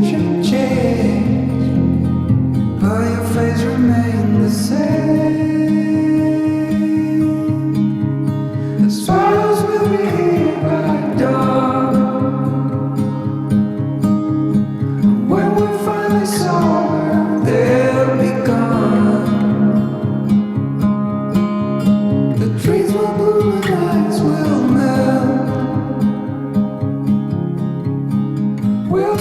future change, but your face remained the same. The sparrows will be here by dawn, and when we're finally sober, they'll be gone. The trees will bloom and ice will melt. We'll